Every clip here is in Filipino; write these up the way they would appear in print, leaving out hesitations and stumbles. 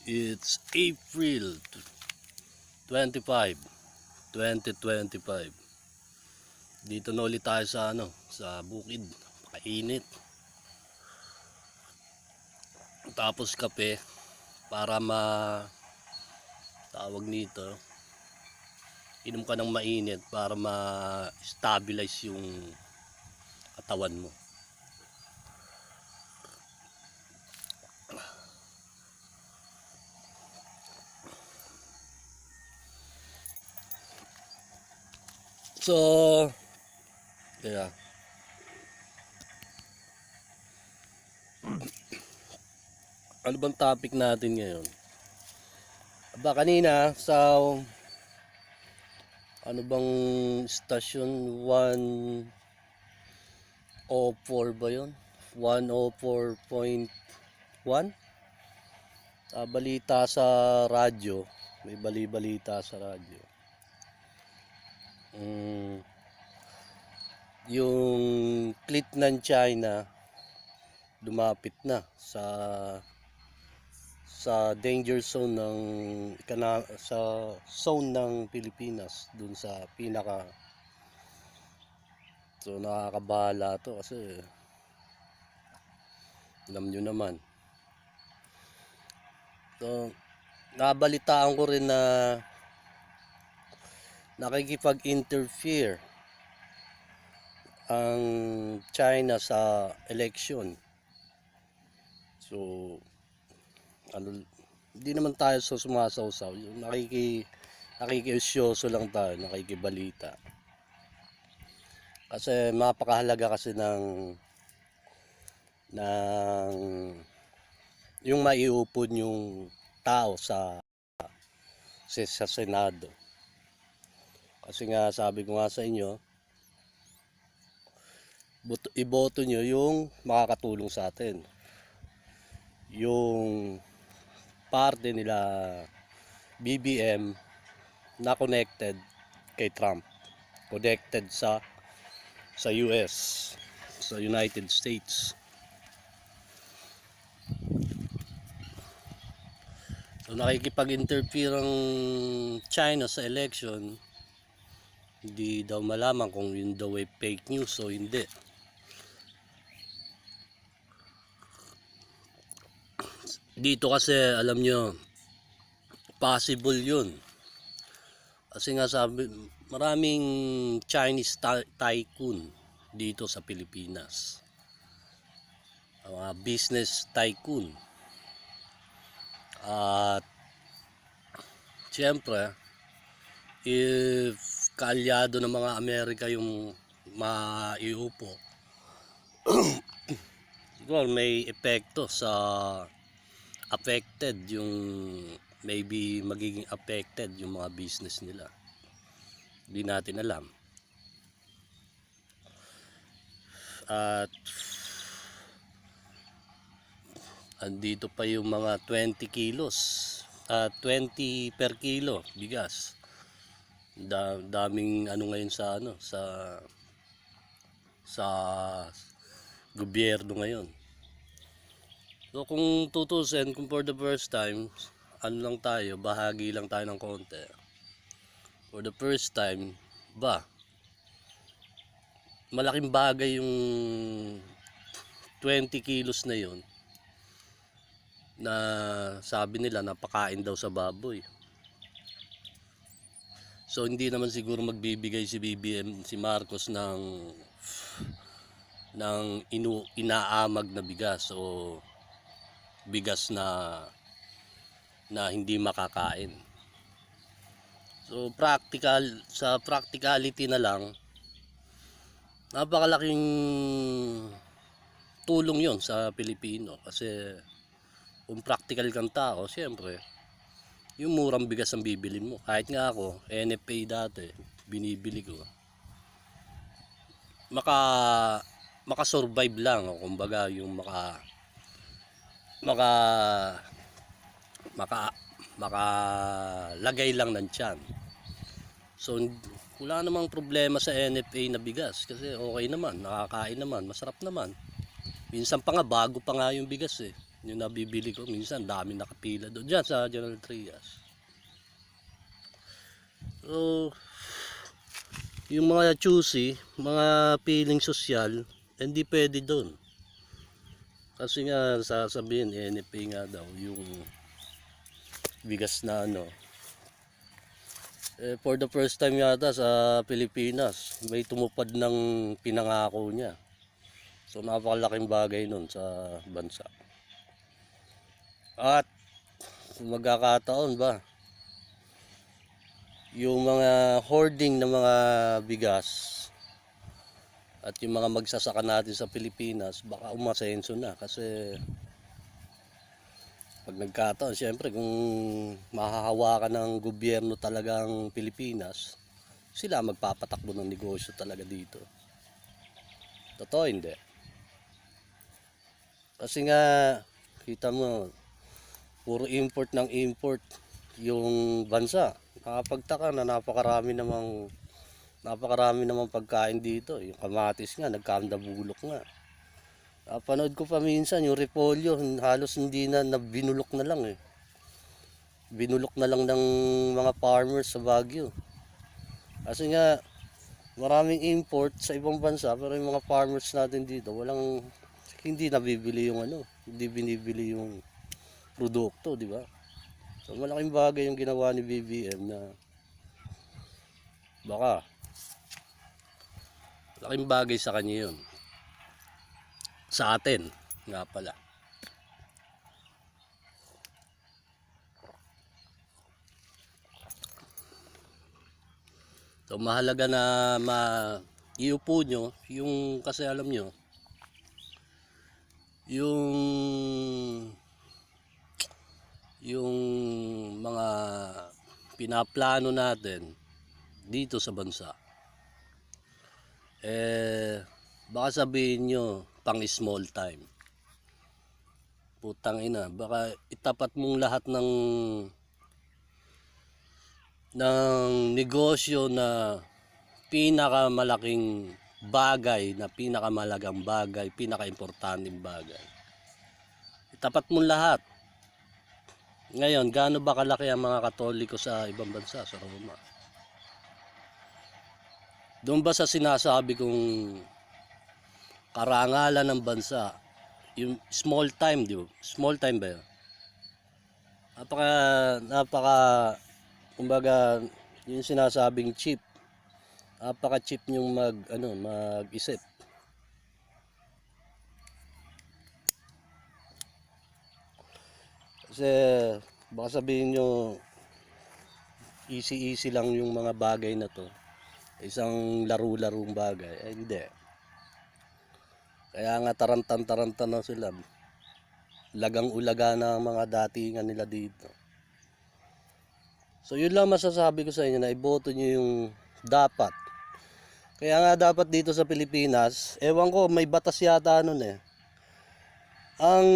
It's April 25, 2025. Dito na ulit tayo sa sa bukid. Pakainit. Tapos kape para tawag nito. Inom ka ng mainit para ma-stabilize yung katawan mo. So, yeah. Ano bang topic natin ngayon? Aba, kanina sa ano bang station 104 ba yun? 104.1? Balita sa radyo. May balita sa radyo. Yung fleet ng China lumapit na sa danger zone sa zone ng Pilipinas, dun sa so nakakabahala to kasi alam nyo naman. So nabalitaan ko rin na nakikipag-interfere ang China sa election. So hindi naman tayo sumasawsaw. Nakikiusyoso lang tayo, nakikibalita. Kasi mapakahalaga kasi ng yung maiupod yung tao sa Senado. Kasi nga sabi ko nga sa inyo, iboto nyo yung makakatulong sa atin. Yung parte nila BBM na connected kay Trump, connected sa US, sa United States. So nakikipag-interfere ang China sa election. Hindi daw malaman kung yun daw ay fake news o hindi. Dito kasi alam nyo, possible yun. Kasi nga sabi, maraming Chinese tycoon dito sa Pilipinas. Mga business tycoon. At siyempre, if kaalyado ng mga Amerika yung maiupo, siguro may epekto sa affected yung maybe magiging affected yung mga business nila. Hindi natin alam. At andito pa yung mga 20 kilos 20 per kilo bigas. Daming ngayon sa gobyerno ngayon. So kung tutusin, kung for the first time, lang tayo, bahagi lang tayo ng konti. For the first time, malaking bagay yung 20 kilos na yun, na sabi nila napakain daw sa baboy. So hindi naman siguro magbibigay si BBM, si Marcos ng inaamag na bigas o bigas na hindi makakain. So sa practicality na lang, napakalaking tulong yon sa Pilipino. Kasi kung practical kang tao, siyempre yung murang bigas ang bibilin mo. Kahit nga ako, NFA dati, binibili ko. Maka-survive lang, o kumbaga yung makalagay lang ng tiyan. So wala namang problema sa NFA na bigas kasi okay naman, nakakain naman, masarap naman. Minsan pa nga bago pa nga yung bigas eh. Yung nabibili ko, minsan dami nakapila doon. Diyan sa General Trias. So, yung mga choosy, mga piling sosyal, hindi pwede doon. Kasi nga sasabihin, NFA nga daw, yung bigas na ano. For the first time yata sa Pilipinas, may tumupad ng pinangako niya. So napakalaking bagay nun sa bansa. At magkakataon ba, yung mga hoarding ng mga bigas at yung mga magsasaka natin sa Pilipinas, baka umasenso na. Kasi pag nagkataon, syempre kung mahahawakan ng gobyerno talagang Pilipinas, sila magpapatakbo ng negosyo talaga dito. Totoo hindi? Kasi nga, kita mo, puro import ng import yung bansa. Nakapagtaka na napakarami namang pagkain dito. Yung kamatis nga, nagkandabulok nga. Panood ko pa minsan yung repolyo, halos hindi na binulok na lang eh. Binulok na lang ng mga farmers sa Baguio. Kasi nga maraming import sa ibang bansa, pero yung mga farmers natin dito, hindi nabibili yung hindi binibili yung produkto, di ba? So malaking bagay yung ginawa ni BBM na baka malaking bagay sa kanya yun. Sa atin nga pala. So mahalaga na iupo nyo yung, kasi alam nyo yung mga pinaplano natin dito sa bansa, baka sabihin nyo pang small time. Putang ina, baka itapat mong lahat ng negosyo na pinakamalaking bagay, na pinakamalagang bagay, pinakaimportanteng bagay. Itapat mong lahat. Ngayon, gaano ba kalaki ang mga Katoliko sa ibang bansa, sa Roma? Doon ba sa sinasabi kong karangalan ng bansa, yung small time, di ba? Small time ba yun? Napaka, kumbaga, yung sinasabing cheap. Napaka-cheap yung mag-isip. Kasi baka sabihin nyo easy lang yung mga bagay na to, isang laro-larong bagay. Hindi. Kaya nga tarantan na sila, lagang-ulaga na ang mga datingan nila dito. So yun lang masasabi ko sa inyo, na iboto nyo yung dapat. Kaya nga dapat dito sa Pilipinas, ewan ko, may batas yata nun eh, ang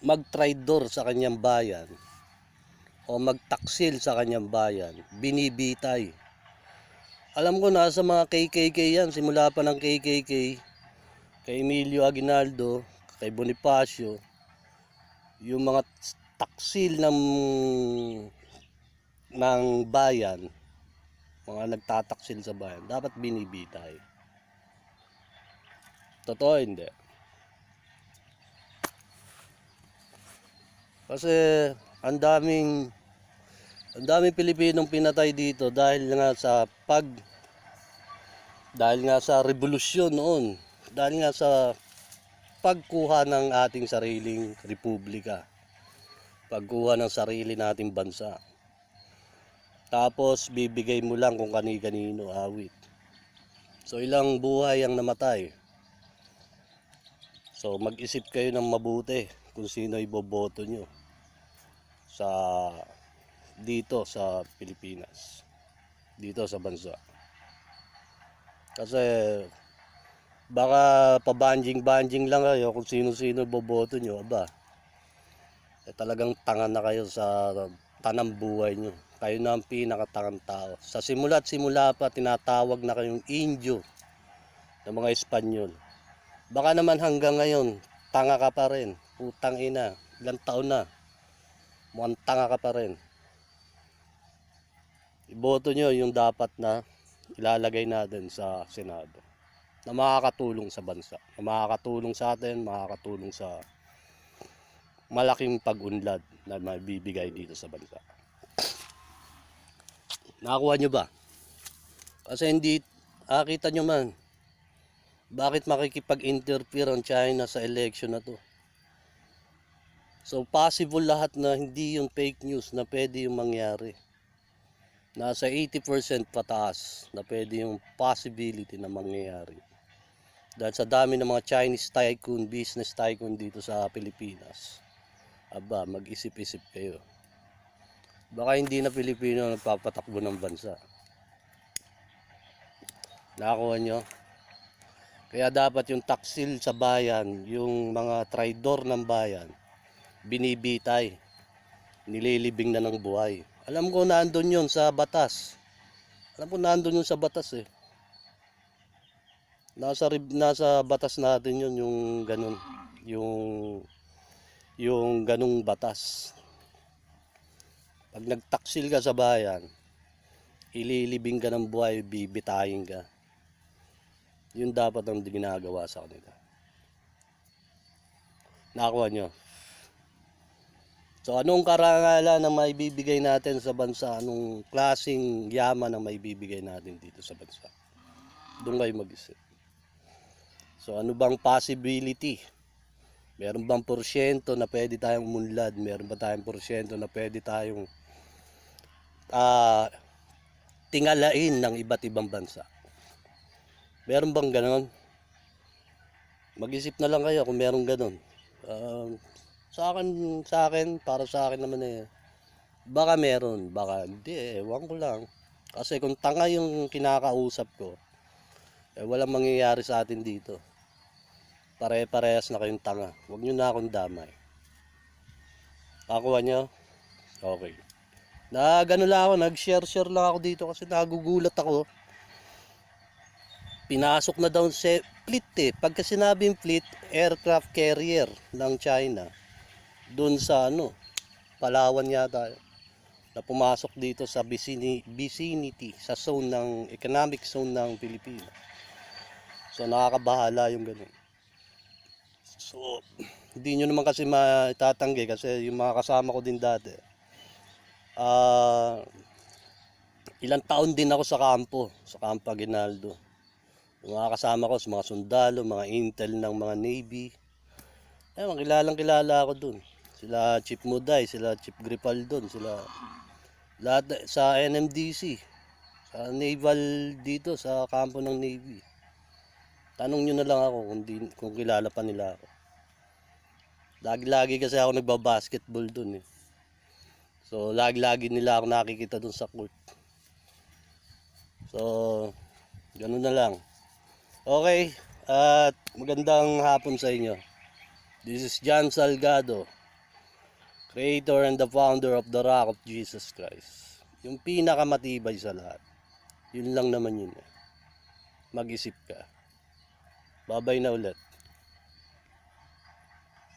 mag-traitor sa kanyang bayan o magtaksil sa kanyang bayan, binibitay. Alam ko nasa mga KKK yan, simula pa ng KKK, kay Emilio Aguinaldo, kay Bonifacio, yung mga taksil ng bayan, mga nagtataksil sa bayan, dapat binibitay. Totoo hindi? Kasi ang daming Pilipinong pinatay dito dahil nga sa revolusyon noon, dahil nga sa pagkuha ng ating sariling republika, pagkuha ng sarili nating bansa. Tapos bibigay mo lang kung kani-kanino awit. So ilang buhay ang namatay. So mag-isip kayo ng mabuti kung sino iboboto nyo dito sa Pilipinas, dito sa bansa. Kasi baka pabanjing-banjing lang kayo kung sino-sino boboto nyo, talagang tanga na kayo sa tanang buhay nyo. Kayo na ang pinakatangang tao. Sa simula't simula pa, tinatawag na kayong Indio ng mga Espanyol. Baka naman hanggang ngayon tanga ka pa rin. Putang ina, ilang taon na, mukhang tanga ka pa rin. Iboto nyo yung dapat na ilalagay natin sa Senado na makakatulong sa bansa, na makakatulong sa atin, makakatulong sa malaking pag-unlad na mabibigay dito sa bansa. Nakakuha nyo ba? Kasi hindi, kita nyo man, bakit makikipag-interfere ang China sa election na to? So possible lahat na hindi yung fake news na pwede yung mangyari. Nasa 80% pataas na pwede yung possibility na mangyayari. Dahil sa dami ng mga Chinese tycoon, business tycoon dito sa Pilipinas. Aba, mag-isip-isip kayo. Baka hindi na Pilipino nagpapatakbo ng bansa. Nakakuha nyo? Kaya dapat yung taksil sa bayan, yung mga traidor ng bayan, binibitay, nililibing na ng buhay. Alam ko nandun yun sa batas. Alam ko nandun yun sa batas eh. Nasa batas natin yun yung ganun. Yung ganung batas. Pag nagtaksil ka sa bayan, ililibing ka ng buhay, bibitayin ka. Yun dapat ang ginagawa sa kanila. Nakakuha nyo? So anong karangalan na maibibigay natin sa bansa? Anong klaseng yaman na maibibigay natin dito sa bansa? Doon kayo mag-isip. So ano bang possibility? Meron bang porsyento na pwede tayong umunlad? Meron ba tayong porsyento na pwede tayong tingalain ng iba't ibang bansa? Meron bang ganon? Mag-isip na lang kayo kung meron ganon. Sa akin, para sa akin naman eh, baka meron, baka hindi ewan ko lang. Kasi kung tanga yung kinakausap ko, walang mangyayari sa atin dito. Pare-parehas na kayong tanga. Huwag nyo na akong damay. Kakuha nyo? Okay. Gano lang ako, nag-share lang ako dito kasi nagugulat ako. Pinasok na daw sa fleet eh. Pagka sinabing fleet, aircraft carrier ng China. Doon sa Palawan yata. Na pumasok dito sa vicinity, sa zone ng, economic zone ng Pilipinas. So nakakabahala yung ganun. So, hindi nyo naman kasi matatanggi kasi yung mga kasama ko din dati. Ilang taon din ako sa Campo Aguinaldo. Yung mga kasama ko, mga sundalo, mga intel ng mga Navy. Kilalang kilala ako dun. Sila Chief Muday, sila Chief Gripaldon, sila lahat sa NMDC, sa Naval dito, sa kampo ng Navy. Tanong nyo na lang ako kung kilala pa nila ako. Lagi-lagi kasi ako nagbabasketball dun eh. So lagi-lagi nila ako nakikita dun sa court. So ganun na lang. Okay, at magandang hapon sa inyo. This is John Salgado, creator and the founder of the Rock of Jesus Christ. Yung pinakamatibay sa lahat. Yun lang naman yun. Mag-isip ka. Babay na ulit.